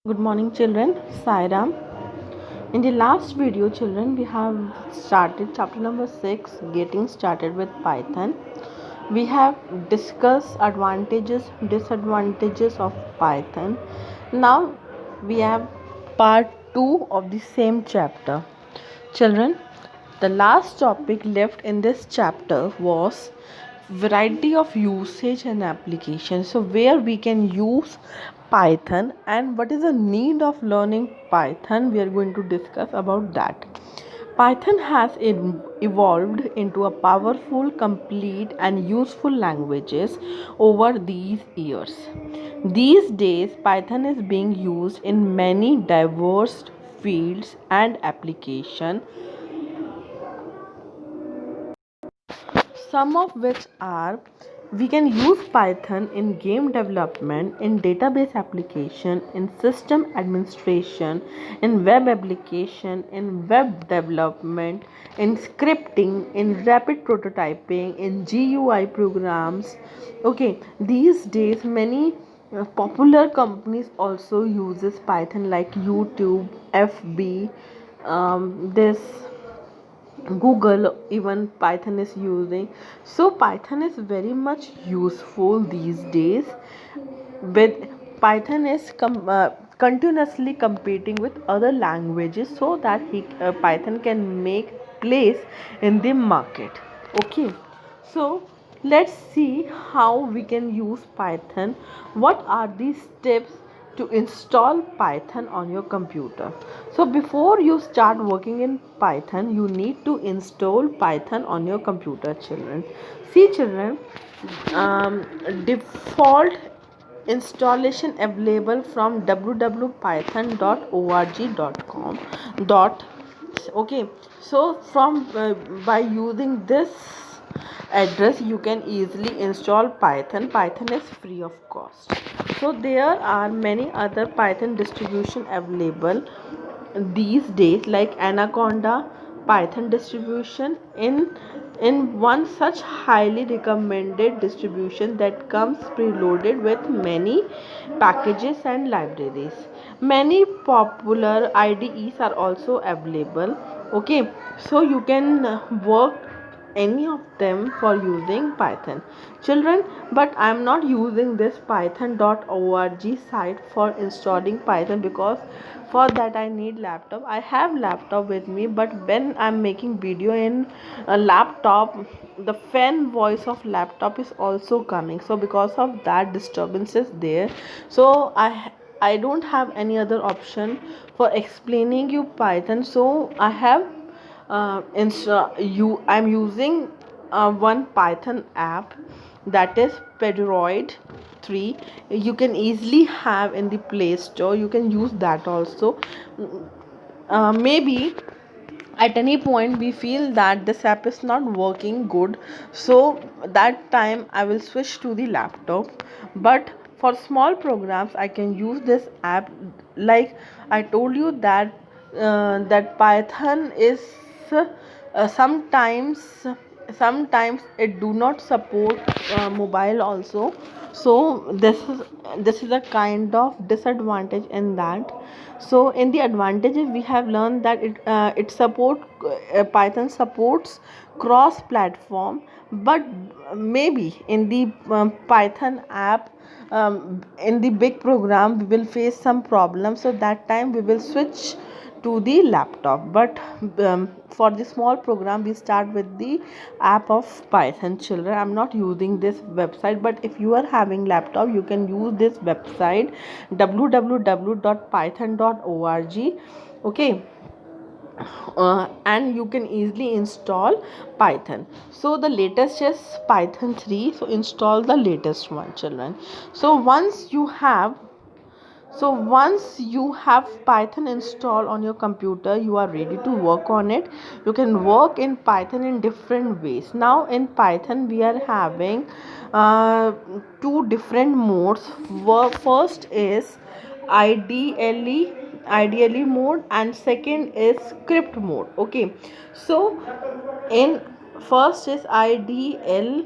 Good morning, children. Sairam. In the last video, children, we have started chapter number 6, getting started with Python. We have discussed advantages, disadvantages of Python. Now we have part 2 of the same chapter. Children, the last topic left in this chapter was variety of usage and application. So where we can use Python and what is the need of learning Python, we are going to discuss about that. Python has evolved into a powerful, complete, and useful languages over these years. These days, Python is being used in many diverse fields and applications, some of which are we can use Python in game development, in database application, in system administration, in web application, in web development, in scripting, in rapid prototyping, in GUI programs. Okay, these days many popular companies also uses Python like YouTube, FB, this Google, even Python is using. So Python is very much useful these days. With Python is continuously competing with other languages so that Python can make place in the market. Okay, so let's see how we can use Python. What are the steps to install Python on your computer? So before you start working in Python, you need to install Python on your computer, children. See, children, default installation available from www.python.org.com dot. Okay, so from by using this address you can easily install Python is free of cost. So there are many other Python distribution available these days like Anaconda Python distribution. In one such highly recommended distribution that comes preloaded with many packages and libraries. Many popular IDEs are also available. Okay, so you can work any of them for using Python, children. But I'm not using this python.org site for installing Python because for that I need laptop. I have laptop with me, but when I'm making video in a laptop, the fan voice of laptop is also coming, so because of that disturbance is there. So I don't have any other option for explaining you Python. So I have I'm using one Python app, that is Pedroid 3. You can easily have in the Play Store. You can use that also. Maybe at any point we feel that this app is not working good, so that time I will switch to the laptop. But for small programs I can use this app. Like I told you that that Python is sometimes it do not support mobile also. So this is a kind of disadvantage in that. So in the advantages we have learned that Python supports cross platform. But maybe in the Python app, in the big program we will face some problems, so that time we will switch to the laptop. But for the small program we start with the app of Python, children. I'm not using this website, but if you are having laptop you can use this website www.python.org. Okay, and you can easily install Python. So the latest is Python 3, so install the latest one, children. so once you have once you have Python installed on your computer, you are ready to work on it. You can work in Python in different ways. Now in Python we are having two different modes. First is IDLE IDLE mode, and second is script mode. Okay, so in first is IDLE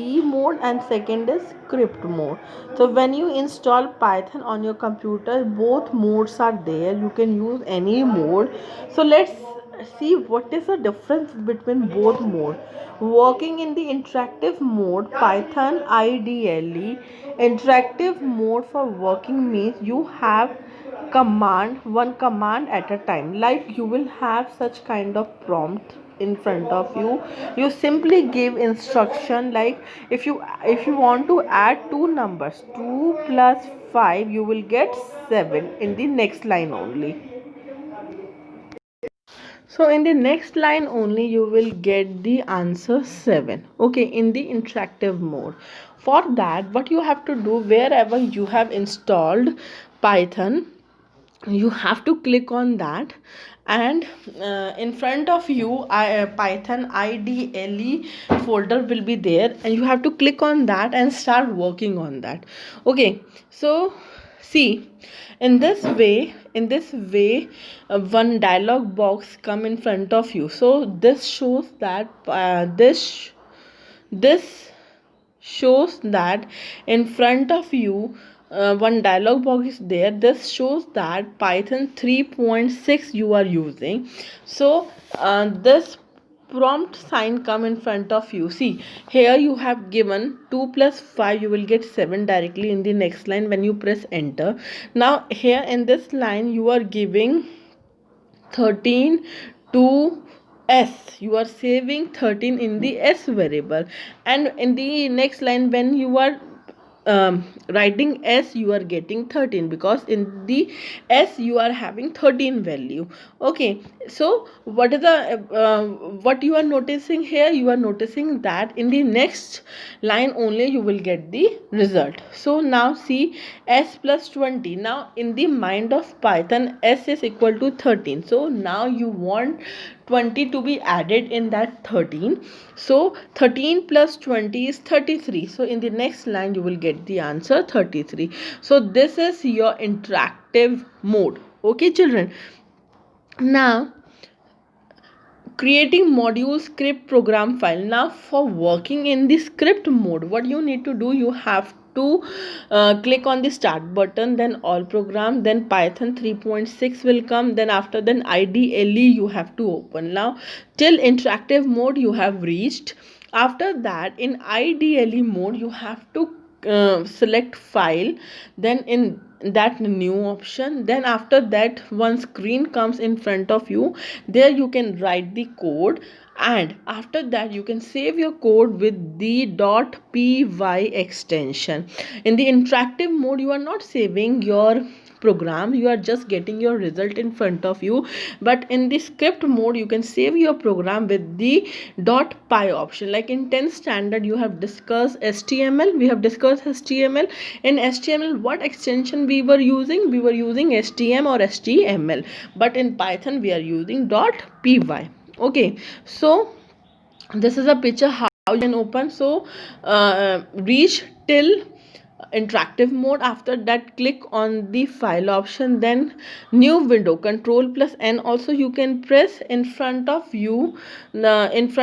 E mode and second is script mode. So when you install Python on your computer, both modes are there. You can use any mode. So let's see what is the difference between both mode. Working in the interactive mode, Python ideally interactive mode for working means you have one command at a time, like you will have such kind of prompt in front of you. You simply give instruction, like if you want to add two numbers, 2 plus 5, you will get 7 in the next line only. So in the next line only you will get the answer 7, okay, in the interactive mode. For that, what you have to do, wherever you have installed Python, you have to click on that, and in front of you Python IDLE folder will be there, and you have to click on that and start working on that. Okay, so see, in this way one dialog box come in front of you. So this shows that this shows that in front of you one dialog box is there. This shows that Python 3.6 you are using. So this prompt sign come in front of you. See, here you have given 2 plus 5, you will get 7 directly in the next line when you press enter. Now here in this line you are giving 13 to s, you are saving 13 in the s variable, and in the next line when you are writing s, you are getting 13 because in the s you are having 13 value. Okay, so what is the what you are noticing here? You are noticing that in the next line only you will get the result. So now see, s plus 20. Now in the mind of Python, s is equal to 13. So now you want 20 to be added in that 13. So 13 plus 20 is 33. So in the next line you will get the answer 33. So this is your interactive mode. Okay children, now creating module script program file. Now for working in the script mode, what you need to do, you have to click on the start button, then all program, then Python 3.6 will come, then after then IDLE you have to open. Now till interactive mode you have reached. After that in IDLE mode you have to select file, then in that new option, then after that one screen comes in front of you. There you can write the code, and after that you can save your code with the .py extension. In the interactive mode you are not saving your program, you are just getting your result in front of you. But in the script mode you can save your program with the .py option. Like in 10th standard you have discussed HTML, we have discussed HTML. In HTML what extension we were using? We were using HTML or HTML, but in Python we are using .py. Okay, so this is a picture how you can open. So reach till interactive mode. After that click on the file option, then new window, control plus n. Also you can press in front of you, this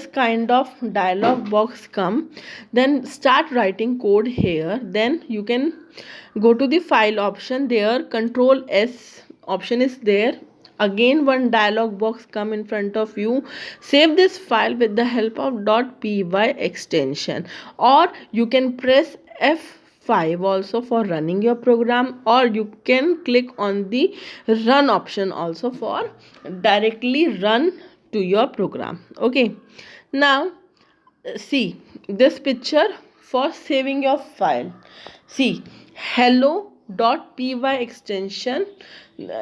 kind of dialog box come, then start writing code here. Then you can go to the file option, there control s option is there. Again one dialog box come in front of you, save this file with the help of .py extension, or you can press F5 also for running your program, or you can click on the run option also for directly run to your program. Okay, now see this picture for saving your file. See, hello.py extension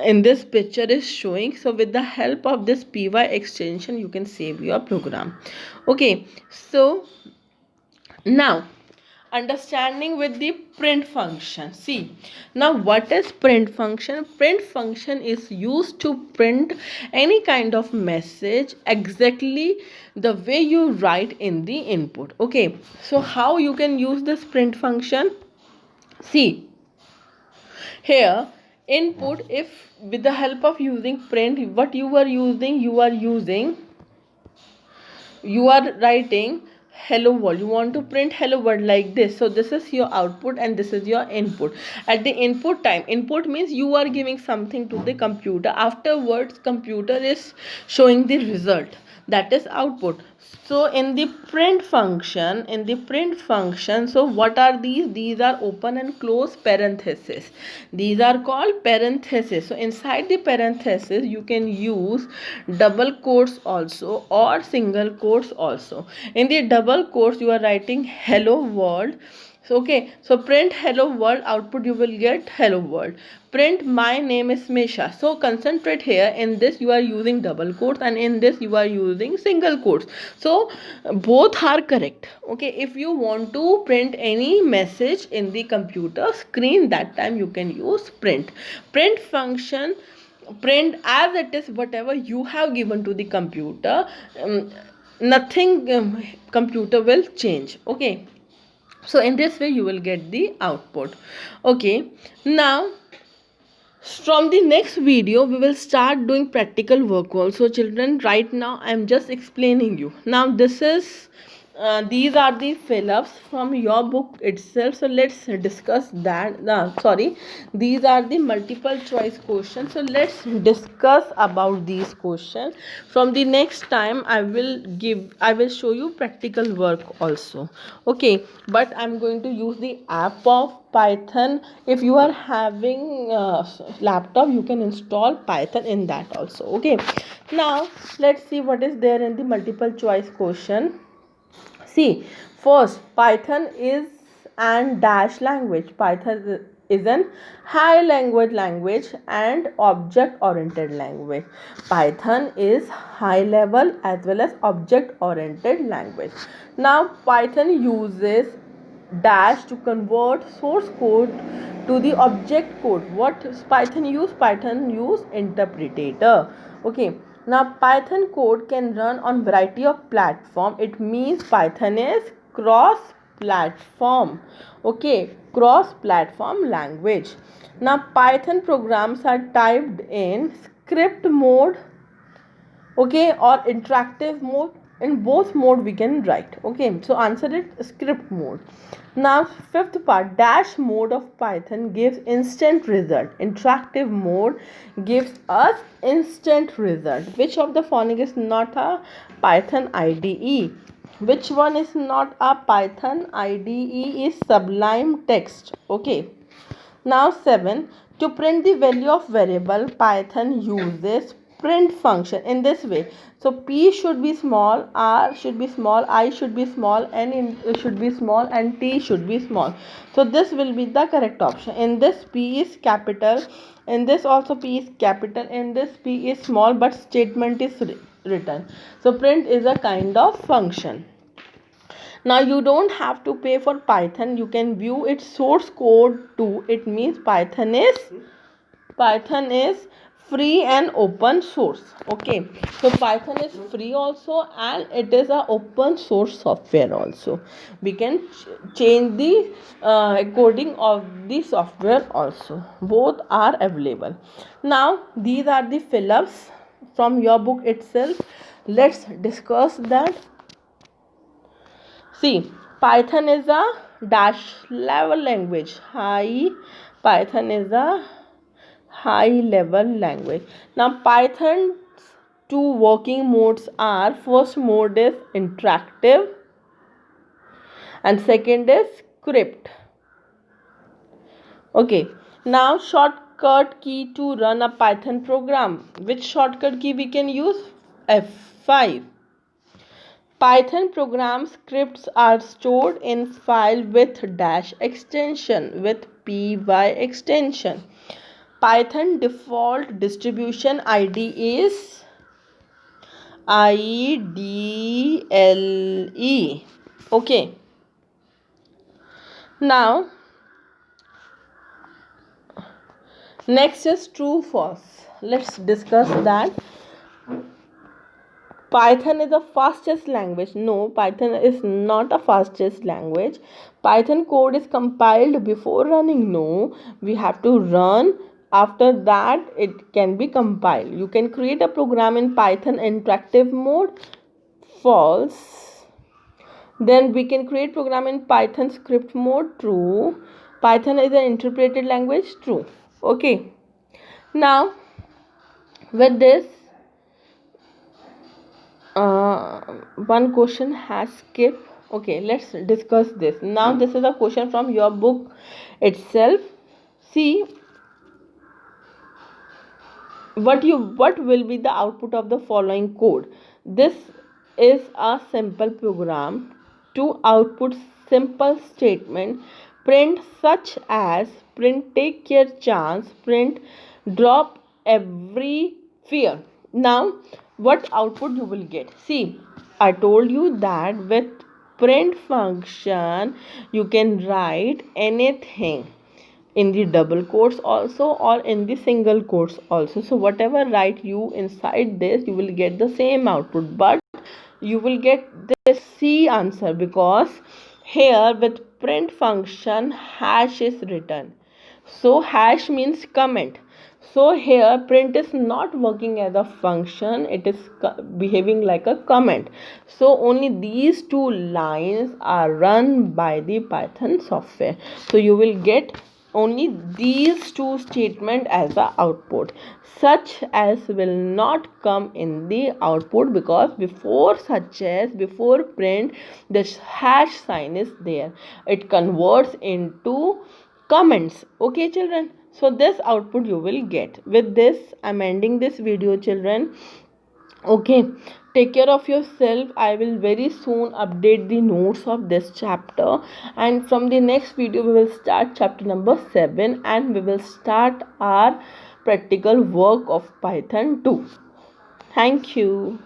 in this picture is showing. So with the help of this py extension you can save your program. Okay, so now understanding with the print function. See, now what is print function? Print function is used to print any kind of message exactly the way you write in the input. Okay, so how you can use this print function? See, here input, if with the help of using print, what you are using, you are writing hello world, you want to print hello world like this. So this is your output and this is your input. At the input time, input means you are giving something to the computer, afterwards computer is showing the result, that is output. So in the print function, so what are these are open and close parentheses, these are called parentheses. So inside the parentheses you can use double quotes also or single quotes also. In the double quotes you are writing hello world. So okay, so print hello world, output you will get hello world. Print my name is Misha. So concentrate here, in this you are using double quotes and in this you are using single quotes. So both are correct. Okay, if you want to print any message in the computer screen, that time you can use print function. Print as it is, whatever you have given to the computer, nothing computer will change. Okay, so in this way you will get the output. Okay, now from the next video we will start doing practical work also, children. Right now I am just explaining you. Now this is these are the fill-ups from your book itself, so let's discuss that. Sorry, these are the multiple choice questions, so let's discuss about these questions. From the next time I will show you practical work also. Okay, but I'm going to use the app of Python. If you are having laptop, you can install Python in that also. Okay, now let's see what is there in the multiple choice question. See, first, Python is an dash language. Python is an high language and object oriented language. Python is high level as well as object oriented language. Now Python uses dash to convert source code to the object code. What Python use? Python use interpreter. Okay, now Python code can run on variety of platform. It means Python is cross platform. Okay, cross platform language. Now Python programs are typed in script mode, okay, or interactive mode. In both mode we can write. Okay, so answer it script mode. Now fifth part, dash mode of Python gives instant result, interactive mode gives us instant result. Which of the following is not a Python IDE? Which one is not a Python IDE? Is Sublime Text. Okay, now 7, to print the value of variable, Python uses print function in this way. So P should be small, R should be small, I should be small, N should be small, and T should be small. So this will be the correct option. In this P is capital, in this also P is capital, in this P is small, but statement is written. So print is a kind of function. Now you don't have to pay for Python, you can view its source code too. It means Python is free and open source. Okay, so Python is free also and it is a open source software also. We can change the coding of the software also. Both are available. Now these are the fill-ups from your book itself. Let's discuss that. See, Python is a dash level language. Python is a high level language. Now Python's two working modes are, first mode is interactive and second is script. Okay, now shortcut key to run a Python program. Which shortcut key we can use? F5. Python program scripts are stored in file with dash extension, with py extension. Python default distribution ID is IDLE. Okay. Now next is true false. Let's discuss that. Python is the fastest language. No, Python is not a fastest language. Python code is compiled before running. No, we have to run. After that, it can be compiled. You can create a program in Python interactive mode. False. Then we can create program in Python script mode. True. Python is an interpreted language. True. Okay. Now with this, one question has skipped. Okay, let's discuss this. Now this is a question from your book itself. See what will be the output of the following code. This is a simple program to output simple statement, print such as print take your chance, print drop every fear. Now what output you will get? See, I told you that with print function you can write anything in the double quotes also or in the single quotes also. So whatever write you inside this, you will get the same output, but you will get this C answer, because here with print function hash is written. So hash means comment. So here print is not working as a function, it is behaving like a comment. So only these two lines are run by the Python software. So you will get only these two statements as the output, such as will not come in the output, because before such as, before print, this hash sign is there, it converts into comments. Okay children, so this output you will get. With this I'm ending this video children. Okay, take care of yourself. I will very soon update the notes of this chapter, and from the next video we will start chapter number 7, and we will start our practical work of Python 2. Thank you.